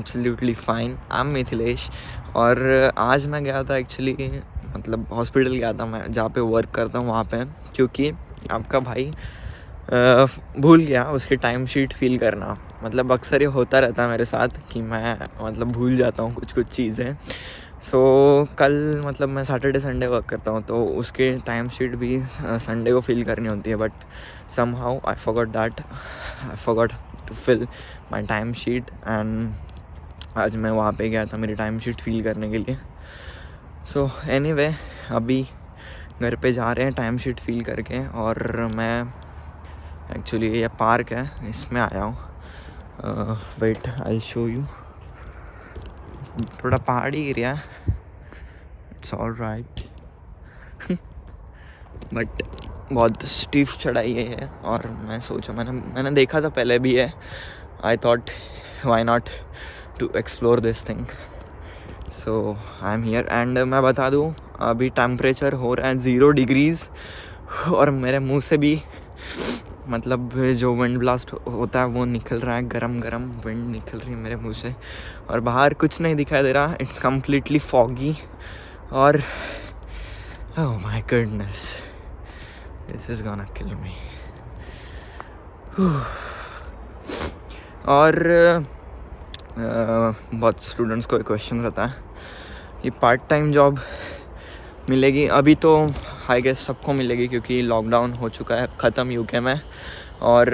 Absolutely fine. I am Mithilesh और आज मैं गया था एक्चुअली, मतलब हॉस्पिटल गया था मैं जहाँ पे वर्क करता हूँ वहाँ पे, क्योंकि आपका भाई भूल गया उसकी टाइम शीट फिल करना। मतलब अक्सर ये होता रहता है मेरे साथ कि मैं मतलब भूल जाता हूँ कुछ चीज़ें। सो कल मतलब मैं सैटरडे संडे वर्क करता हूँ तो उसके टाइम शीट भी संडे को फिल करनी होती है, but somehow I forgot to fill my time sheet and आज मैं वहाँ पे गया था मेरी टाइम शीट फिल करने के लिए। सो एनीवे अभी घर पे जा रहे हैं टाइम शीट फिल करके, और मैं एक्चुअली ये पार्क है इसमें आया हूँ। Wait I show you. थोड़ा पहाड़ी एरिया है, इट्स ऑल राइट बट बहुत स्टीफ चढ़ाई है। और मैं सोचा मैंने देखा था पहले भी है। I thought why not to explore this thing. So I am here and मैं बता दूँ अभी टेम्परेचर हो रहा है 0 डिग्रीज़ और मेरे मुंह से भी मतलब जो विंड ब्लास्ट होता है वो निकल रहा है, गरम विंड निकल रही है मेरे मुंह से, और बाहर कुछ नहीं दिखाई दे रहा। इट्स कम्प्लीटली फॉगी और oh my goodness, this is gonna kill me. और बहुत स्टूडेंट्स को क्वेश्चन रहता है ये पार्ट टाइम जॉब मिलेगी? अभी तो आई गेस सबको मिलेगी क्योंकि लॉकडाउन हो चुका है ख़त्म यूके में। और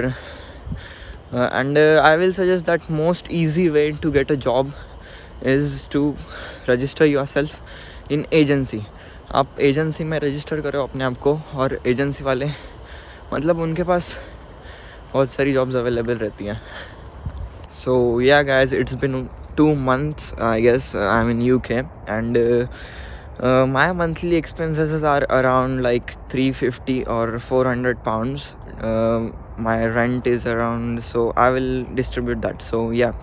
and I will suggest that most easy way to get a job is to register yourself in agency. आप एजेंसी में रजिस्टर करो अपने आप को, और एजेंसी वाले मतलब उनके पास बहुत सारी जॉब्स अवेलेबल रहती हैं। So yeah guys, it's been 2 months I guess I'm in UK and my monthly expenses are around like 350 or 400 pounds. My rent is around, so I will distribute that. So yeah,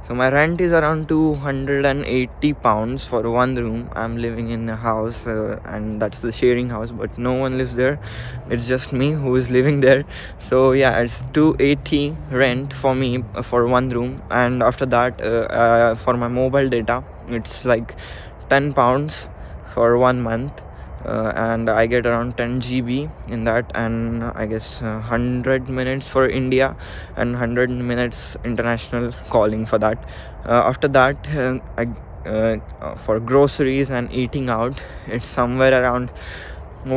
so my rent is around 280 pounds for one room. I'm living in a house and that's the sharing house, but no one lives there. It's just me who is living there. So yeah, it's 280 rent for me for one room, and after that for my mobile data it's like 10 pounds for 1 month, and I get around 10 GB in that, and I guess 100 minutes for India and 100 minutes international calling for that. After that for groceries and eating out, it's somewhere around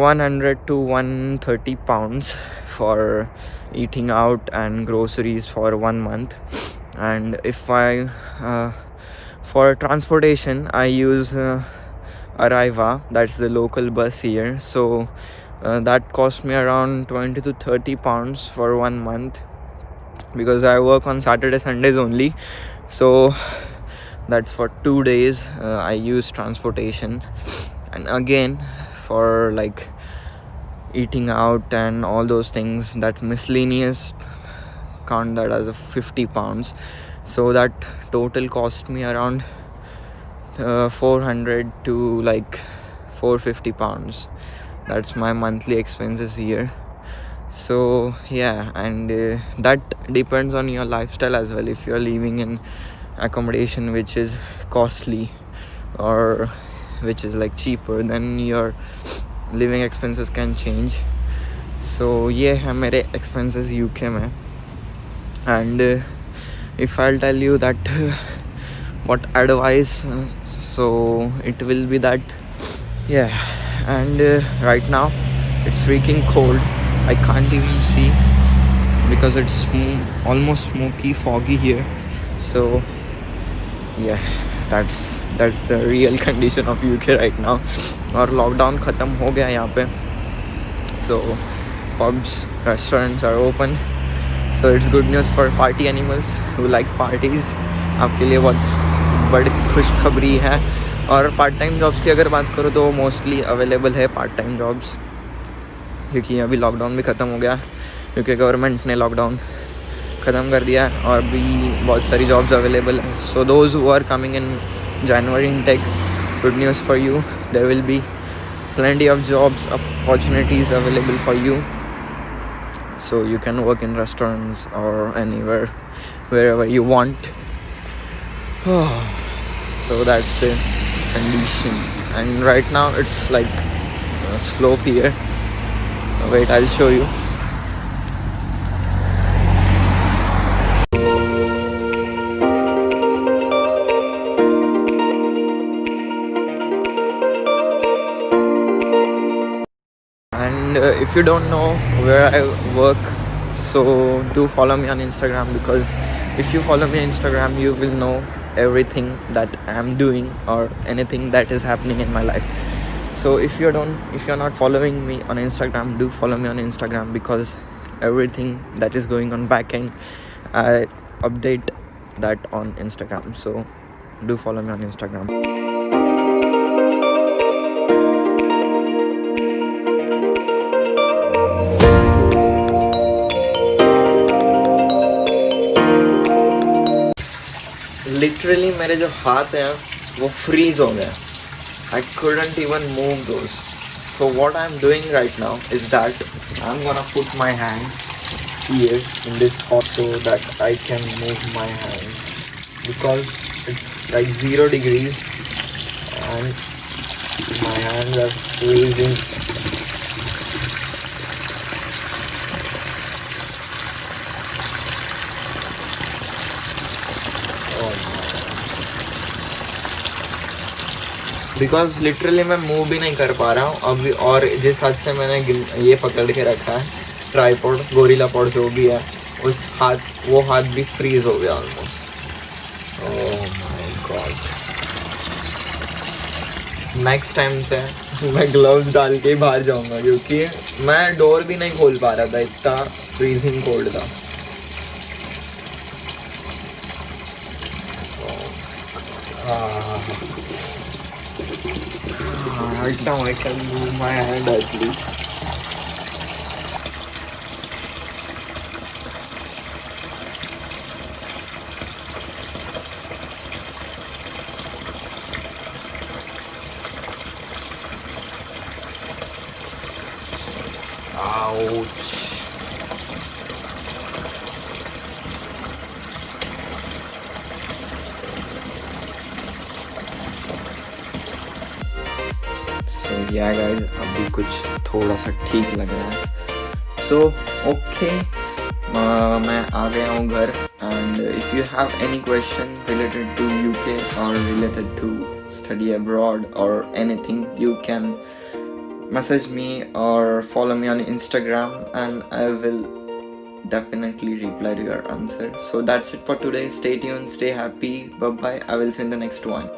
100 to 130 pounds for eating out and groceries for 1 month. And if I for transportation I use Arriva, that's the local bus here. So that cost me around 20 to 30 pounds for 1 month because I work on Saturday Sundays only. So that's for 2 days I use transportation. And again for like eating out and all those things, that miscellaneous, count that as a 50 pounds. So that total cost me around 400 to like 450 pounds. That's my monthly expenses here. So yeah, and that depends on your lifestyle as well. If you are living in accommodation which is costly or which is like cheaper, then your living expenses can change. So ये है मेरे expenses UK में. And if I'll tell you that what advice, so it will be that yeah. And right now it's freaking cold. I can't even see because it's almost smoky, foggy here. So yeah, that's the real condition of UK right now. और lockdown ख़त्म हो गया यहाँ पे, so pubs, restaurants are open. So it's good news for party animals who like parties. आपके लिए बहुत बड़ी खुशखबरी है। और पार्ट टाइम जॉब्स की अगर बात करो तो मोस्टली अवेलेबल है पार्ट टाइम जॉब्स, क्योंकि अभी लॉकडाउन भी ख़त्म हो गया, क्योंकि गवर्नमेंट ने लॉकडाउन ख़त्म कर दिया और भी बहुत सारी जॉब्स अवेलेबल हैं. So those who are coming in January intake, good news for you. There will be plenty of jobs opportunities available for you, so you can work in restaurants or anywhere wherever you want. So that's the condition. And right now it's like a slope here. Wait, I'll show you. And if you don't know where I work, so do follow me on Instagram, because if you follow me on Instagram, you will know everything that I'm doing or anything that is happening in my life. So if you're not following me on Instagram, do follow me on Instagram, because everything that is going on back end, I update that on Instagram. So do follow me on Instagram. Literally मेरे जो हाथ हैं वो freeze हो गए. I couldn't even move those. So what I'm doing right now is that I'm gonna put my hand here in this spot so that I can move my hands, because it's like 0 degrees and my hands are freezing. Because literally मैं move भी नहीं कर पा रहा हूँ अभी. और जिस हाथ से मैंने ये पकड़ के रखा है ट्राईपॉड, गोरिल्ला पॉड जो भी है, वो हाथ भी फ्रीज हो गया almost. Oh my God. Next time से मैं ग्लव्स डाल के ही बाहर जाऊँगा, क्योंकि मैं डोर भी नहीं खोल पा रहा था, इतना फ्रीजिंग कोल्ड था. Right now I can move my hand at least. Ouch. So yeah guys, अभी कुछ थोड़ा सा ठीक लग रहा है. So okay, मैं आ गया हूँ घर. And if you have any question related to UK or related to study abroad or anything, you can message me or follow me on Instagram, and I will definitely reply to your answer. So that's it for today. Stay tuned, stay happy, bye bye. I will see you in the next one.